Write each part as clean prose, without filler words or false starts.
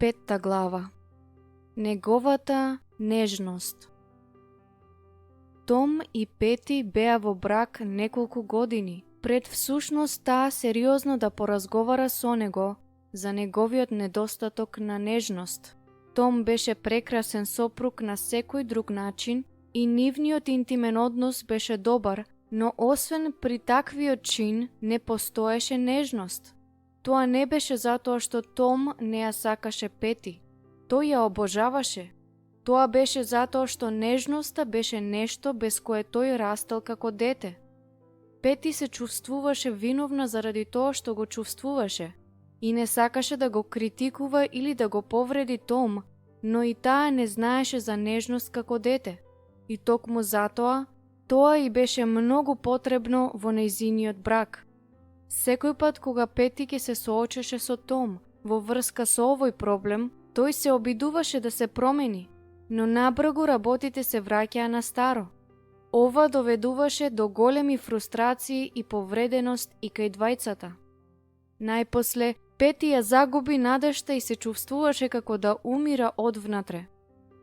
Петта глава. Неговата нежност. Том и Пети беа во брак неколку години, пред всушност таа сериозно да поразговара со него за неговиот недостаток на нежност. Том беше прекрасен сопруг на секој друг начин и нивниот интимен однос беше добар, но освен при таквиот чин не постоеше нежност. Тоа не беше затоа што Том не ја сакаше Пети. Тој ја обожаваше. Тоа беше затоа што нежноста беше нешто без кое тој растел како дете. Пети се чувствуваше виновна заради тоа што го чувствуваше и не сакаше да го критикува или да го повреди Том, но и таа не знаеше за нежност како дете. И токму затоа, тоа и беше многу потребно во нејзиниот брак. Секој пат кога Пети ќе се соочеше со Том во врска со овој проблем, тој се обидуваше да се промени, но набрзо работите се враќаа на старо. Ова доведуваше до големи фрустрации и повреденост и кај двајцата. Најпосле, Пети ја загуби надежта и се чувствуваше како да умира одвнатре.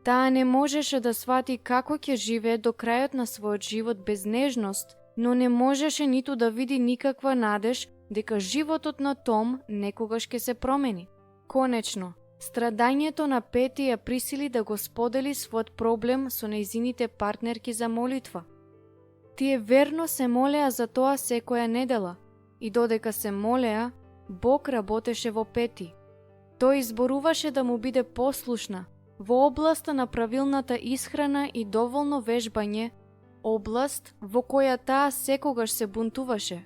Таа не можеше да свати како ќе живее до крајот на својот живот без нежност, но не можеше ниту да види никаква надеж дека животот на Том некогаш ќе се промени. Конечно, страдањето на Пети ја присили да го сподели својот проблем со нејзините партнерки за молитва. Тие верно се молеа за тоа секоја недела и додека се молеа, Бог работеше во Пети. Тој изборуваше да му биде послушна во областа на правилната исхрана и доволно вежбање, област во која таа секогаш се бунтуваше.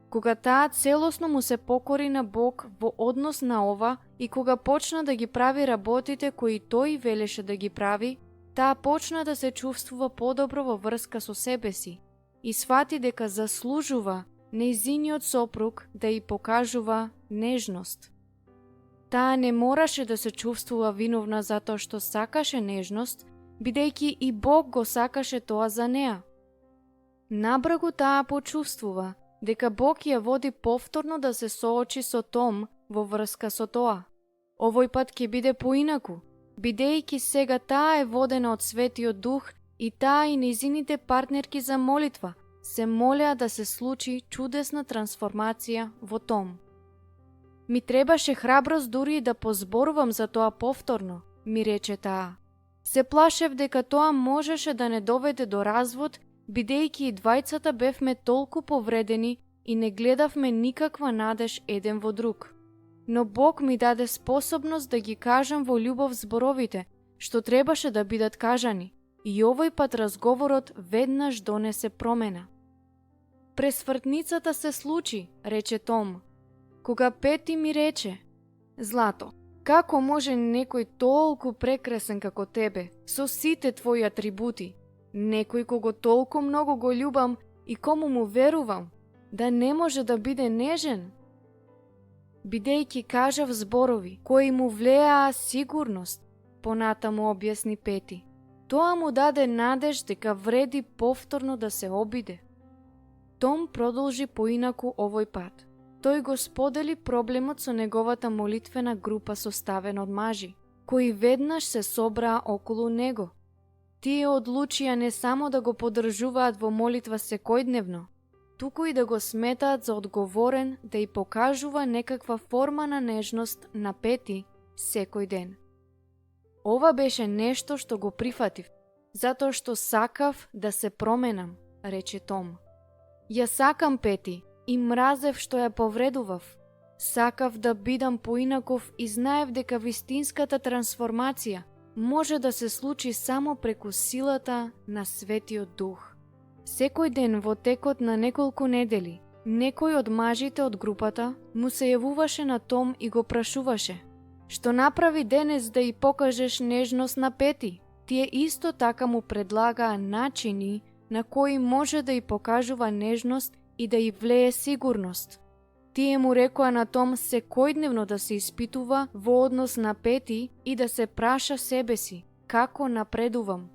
Кога таа целосно му се покори на Бог во однос на ова и кога почна да ги прави работите кои тој велеше да ги прави, таа почна да се чувствува подобро во врска со себе си и свати дека заслужува нејзиниот сопруг да ја покажува нежност. Таа не мораше да се чувствува виновна затоа што сакаше нежност, бидејќи и Бог го сакаше тоа за неа. Набрзо таа почувствува дека Бог ја води повторно да се соочи со Том во врска со тоа. Овој пат ќе биде поинаку, бидејќи сега таа е водена од Светиот Дух и таа и нејзините партнерки за молитва се молеа да се случи чудесна трансформација во Том. Ми требаше храброст дури да позборувам за тоа повторно, ми рече таа. Се плашев дека тоа можеше да не доведе до развод, бидејќи и двајцата бевме толку повредени и не гледавме никаква надеж еден во друг. Но Бог ми даде способност да ги кажам во љубов зборовите, што требаше да бидат кажани, и овој пат разговорот веднаш донесе промена. Пресвртницата се случи, рече Том. Кога Пети ми рече: Злато, како може некој толку прекрасен како тебе, со сите твои атрибути, некој кого толку многу го љубам и кому му верувам, да не може да биде нежен? Бидејќи кажав зборови кои му влеаа сигурност, понатаму објасни Пети. Тоа му даде надеж дека вреди повторно да се обиде. Том продолжи поинаку овој пат. Тој го сподели проблемот со неговата молитвена група составена од мажи, кои веднаш се собраа околу него. Тие одлучија не само да го поддржуваат во молитва секојдневно, туку и да го сметаат за одговорен да ја покажува некаква форма на нежност на Пети секој ден. Ова беше нешто што го прифатив, затоа што сакав да се променам, рече Том. Ја сакам Пети и мразев што ја повредував. Сакав да бидам поинаков и знаев дека вистинската трансформација може да се случи само преку силата на Светиот Дух. Секој ден во текот на неколку недели, некој од мажите од групата му се јавуваше на Том и го прашуваше: Што направи денес да ја покажеш нежност на Пети? Тие исто така му предлагаа начини на кои може да ја покажува нежност и да ја влее сигурност. Тие му рекоа на Том секојдневно да се испитува во однос на Пети и да се праша себе си како напредувам.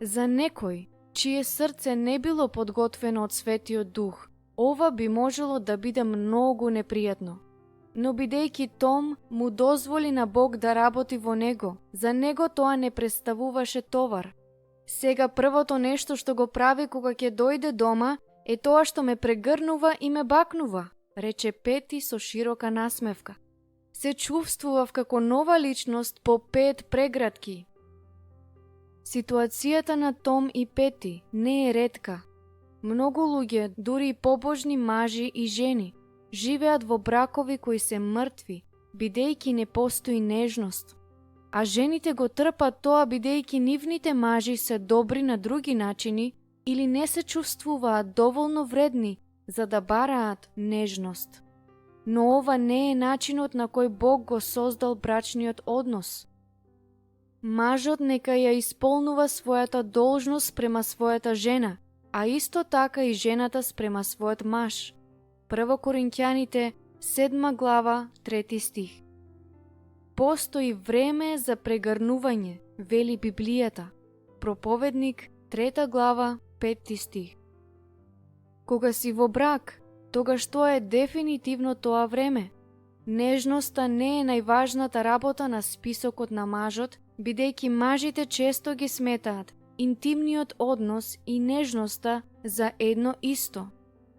За некој чие срце не било подготвено од Светиот Дух, ова би можело да биде многу непријатно. но бидејќи Том му дозволи на Бог да работи во него, за него тоа не представуваше товар. Сега првото нешто што го прави кога ќе дојде дома е тоа што ме прегрнува и ме бакнува, рече Пети со широка насмевка. Се чувствував како нова личност по 5 прегратки. Ситуацијата на Том и Пети не е ретка. Многу луѓе, дури и побожни мажи и жени, живеат во бракови кои се мртви, бидејќи не постои нежност. А жените го трпат тоа бидејќи нивните мажи се добри на други начини или не се чувствуваат доволно вредни за да бараат нежност. Но ова не е начинот на кој Бог го создал брачниот однос. Мажот нека ја исполнува својата должност спрема својата жена, а исто така и жената спрема својот маж. 1 Коринќаните, 7 глава, 3 стих. Постои време за прегрнување, вели Библијата. Проповедник, 3 глава, 5 стих. Кога си во брак, тогаш тоа е дефинитивно тоа време. Нежноста не е најважната работа на списокот на мажот, бидејќи мажите често ги сметаат интимниот однос и нежноста за едно исто.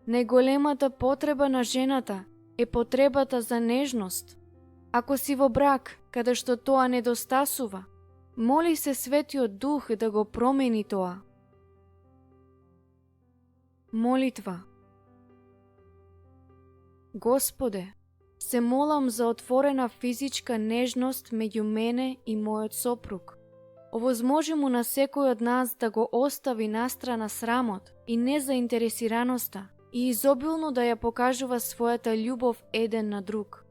Најголемата потреба на жената е потребата за нежност. Ако си во брак, каде што тоа недостасува, моли се Светиот Дух да го промени тоа. Молитва. Господе, се молам за отворена физичка нежност меѓу мене и мојот сопруг. Овозможи му на секој од нас да го остави настрана срамот и незаинтересираноста и изобилно да ја покажува својата љубов еден на друг.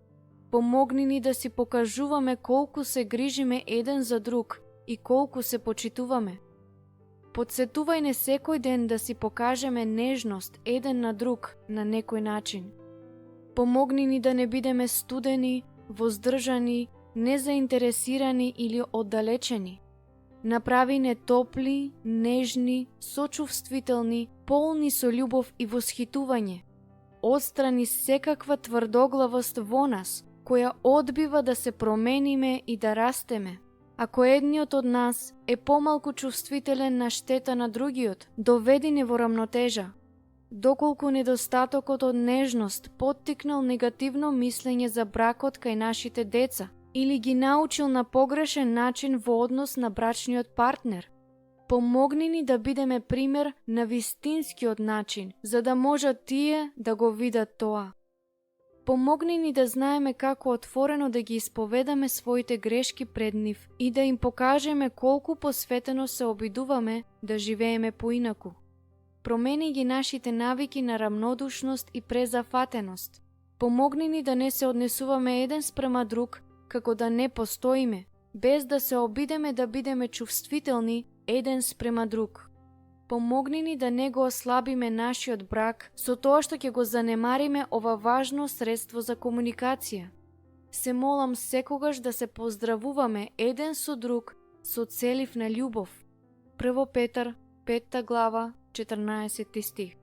Помогни ни да си покажуваме колку се грижиме еден за друг и колку се почитуваме. Подсетувај не секој ден да си покажеме нежност еден на друг на некој начин. Помогни ни да не бидеме студени, воздржани, незаинтересирани или оддалечени. Направи не топли, нежни, сочувствителни, полни со љубов и восхитување. Отстрани секаква тврдоглавост во нас, која одбива да се промениме и да растеме. Ако едниот од нас е помалку чувствителен на штета на другиот, доведи не во рамнотежа. Доколку недостатокот од нежност поттикнал негативно мислење за бракот кај нашите деца или ги научил на погрешен начин во однос на брачниот партнер, помогни ни да бидеме пример на вистинскиот начин, за да можат тие да го видат тоа. Помогни ни да знаеме како отворено да ги исповедаме своите грешки пред нив и да им покажеме колку посветено се обидуваме да живееме поинаку. Промени ги нашите навики на рамнодушност и презафатеност. Помогни ни да не се однесуваме еден спрема друг, како да не постоиме, без да се обидеме да бидеме чувствителни еден спрема друг. Помогни ни да не го ослабиме нашиот брак со тоа што ќе го занемариме ова важно средство за комуникација. Се молам секогаш да се поздравуваме еден со друг со целивна љубов. 1 Петар, 5 глава, 14 стих.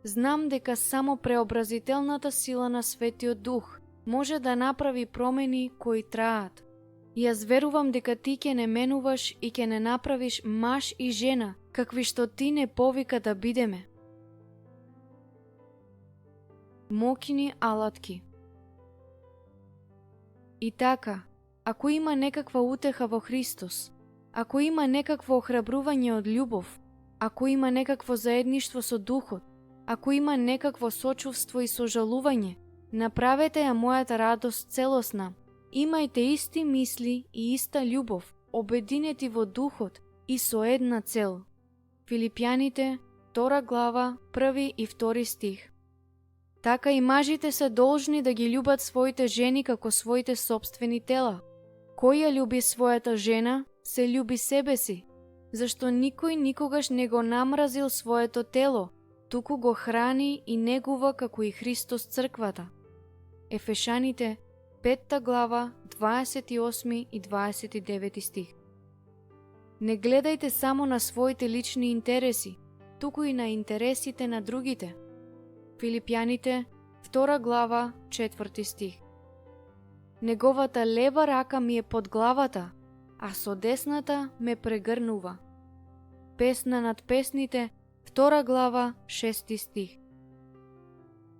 Знам дека само преобразителната сила на Светиот Дух може да направи промени кои траат. Јас верувам дека ти ќе не менуваш и ќе не направиш маж и жена, какви што ти не повика да бидеме. Мокини алатки. И така, ако има некаква утеха во Христос, ако има некакво охрабрување од љубов, ако има некакво заедништво со Духот, ако има некакво сочувство и сожалување, направете ја мојата радост целосна. Имајте исти мисли и иста љубов, обединети во Духот и со една цел. Филипјаните, 2 глава, 1 и 2 стих. Така и мажите се должни да ги љубат своите жени како своите собствени тела. Кој ја љуби својата жена, се љуби себе си, зашто никој никогаш не го намразил своето тело, туку го храни и негува како и Христос црквата. Ефешаните, 5 глава, 28 и 29 стих. Не гледајте само на своите лични интереси, туку и на интересите на другите. Филипјаните, 2 глава, 4 стих. Неговата лева рака ми е под главата, а со десната ме прегрнува. Песна над песните, 2 глава, 6 стих.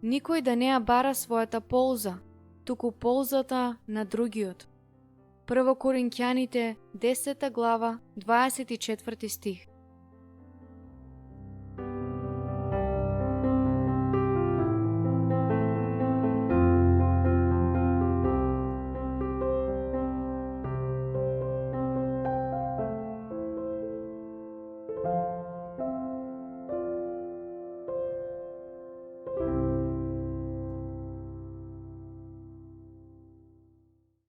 Никој да не ја бара својата полза, туку ползата на другиот. 1 Коринќаните, 10 глава, 24 стих.